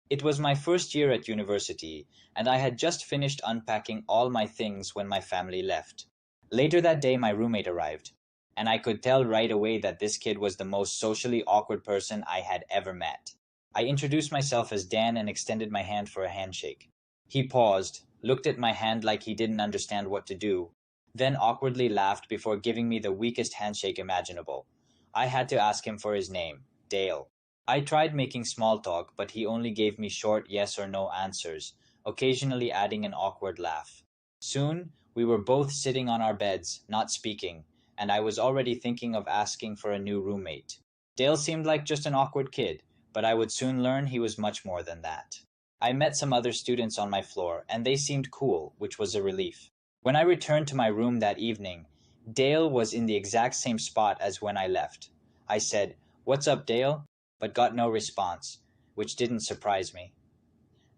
It was my first year at university, and I had just finished unpacking all my things when my family left. Later that day, my roommate arrived, and I could tell right away that this kid was the most socially awkward person I had ever met. I introduced myself as Dan and extended my hand for a handshake. He paused, looked at my hand like he didn't understand what to do, then awkwardly laughed before giving me the weakest handshake imaginable. I had to ask him for his name, Dale. I tried making small talk, but he only gave me short yes or no answers, occasionally adding an awkward laugh. Soon, we were both sitting on our beds, not speaking, and I was already thinking of asking for a new roommate. Dale seemed like just an awkward kid, but I would soon learn he was much more than that. I met some other students on my floor, and they seemed cool, which was a relief. When I returned to my room that evening, Dale was in the exact same spot as when I left. I said, "What's up, Dale?" but got no response, which didn't surprise me.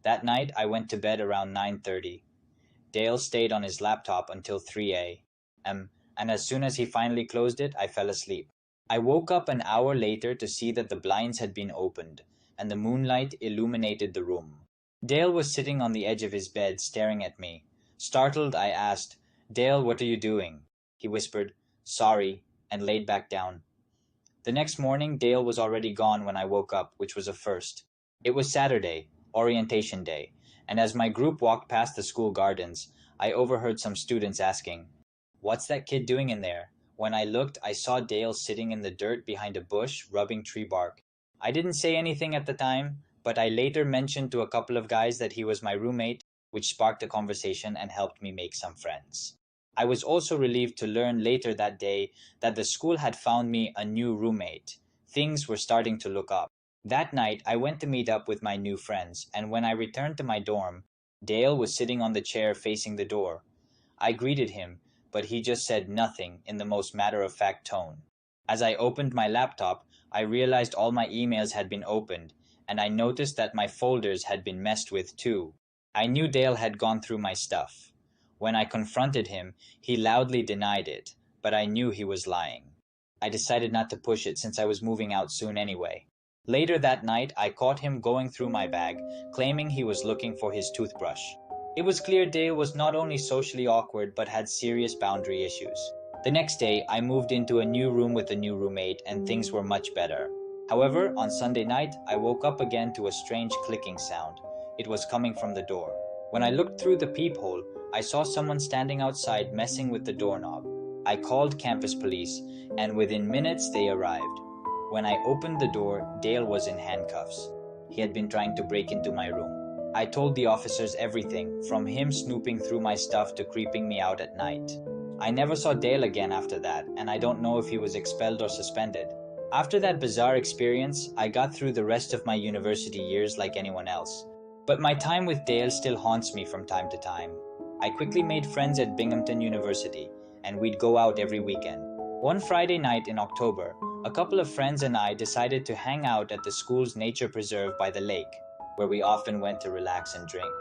That night, I went to bed around 9:30. Dale stayed on his laptop until 3 a.m., and as soon as he finally closed it, I fell asleep. I woke up an hour later to see that the blinds had been opened, and the moonlight illuminated the room. Dale was sitting on the edge of his bed, staring at me. Startled, I asked, "Dale, what are you doing?" He whispered, "Sorry," and laid back down. The next morning, Dale was already gone when I woke up, which was a first. It was Saturday, orientation day, and as my group walked past the school gardens, I overheard some students asking, "What's that kid doing in there?" When I looked, I saw Dale sitting in the dirt behind a bush, rubbing tree bark. I didn't say anything at the time, but I later mentioned to a couple of guys that he was my roommate, which sparked a conversation and helped me make some friends. I was also relieved to learn later that day that the school had found me a new roommate. Things were starting to look up. That night, I went to meet up with my new friends, and when I returned to my dorm, Dale was sitting on the chair facing the door. I greeted him, but he just said nothing in the most matter-of-fact tone. As I opened my laptop, I realized all my emails had been opened, and I noticed that my folders had been messed with too. I knew Dale had gone through my stuff. When I confronted him, he loudly denied it, but I knew he was lying. I decided not to push it since I was moving out soon anyway. Later that night, I caught him going through my bag, claiming he was looking for his toothbrush. It was clear Dale was not only socially awkward but had serious boundary issues. The next day, I moved into a new room with a new roommate, and things were much better. However, on Sunday night, I woke up again to a strange clicking sound. It was coming from the door. When I looked through the peephole, I saw someone standing outside messing with the doorknob. I called campus police, and within minutes they arrived. When I opened the door, Dale was in handcuffs. He had been trying to break into my room. I told the officers everything, from him snooping through my stuff to creeping me out at night. I never saw Dale again after that, and I don't know if he was expelled or suspended. After that bizarre experience, I got through the rest of my university years like anyone else. But my time with Dale still haunts me from time to time. I quickly made friends at Binghamton University, and we'd go out every weekend. One Friday night in October, a couple of friends and I decided to hang out at the school's nature preserve by the lake, where we often went to relax and drink.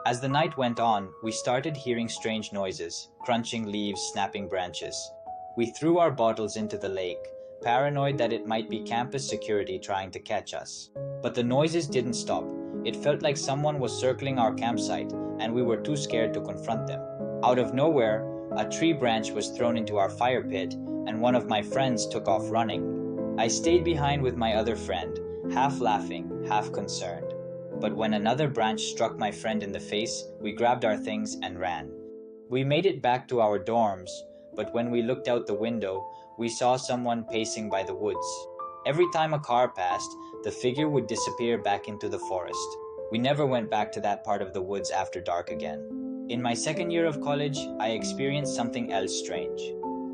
As the night went on, we started hearing strange noises, crunching leaves, snapping branches. We threw our bottles into the lake, paranoid that it might be campus security trying to catch us. But the noises didn't stop. It felt like someone was circling our campsite, and we were too scared to confront them. Out of nowhere, a tree branch was thrown into our fire pit, and one of my friends took off running. I stayed behind with my other friend, half laughing, half concerned. But when another branch struck my friend in the face, we grabbed our things and ran. We made it back to our dorms, but when we looked out the window, we saw someone pacing by the woods. Every time a car passed, the figure would disappear back into the forest. We never went back to that part of the woods after dark again. In my second year of college, I experienced something else strange.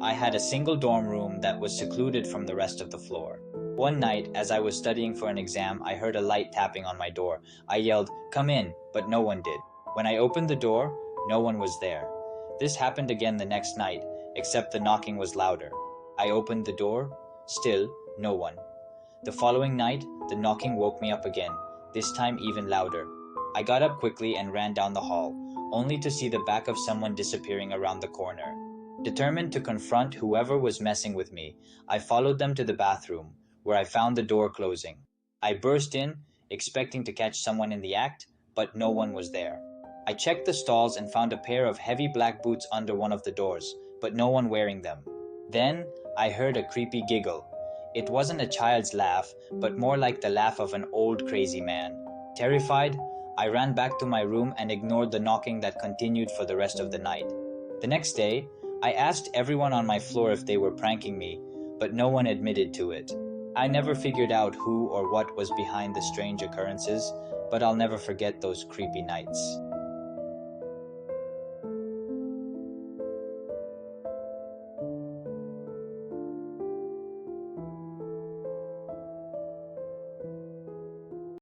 I had a single dorm room that was secluded from the rest of the floor. One night, as I was studying for an exam, I heard a light tapping on my door. I yelled, "Come in," but no one did. When I opened the door, no one was there. This happened again the next night, except the knocking was louder. I opened the door, still no one. The following night, the knocking woke me up again, this time even louder. I got up quickly and ran down the hall, only to see the back of someone disappearing around the corner. Determined to confront whoever was messing with me, I followed them to the bathroom, where I found the door closing. I burst in, expecting to catch someone in the act, but no one was there. I checked the stalls and found a pair of heavy black boots under one of the doors, but no one wearing them. Then I heard a creepy giggle. It wasn't a child's laugh, but more like the laugh of an old crazy man. Terrified, I ran back to my room and ignored the knocking that continued for the rest of the night. The next day, I asked everyone on my floor if they were pranking me, but no one admitted to it. I never figured out who or what was behind the strange occurrences, but I'll never forget those creepy nights.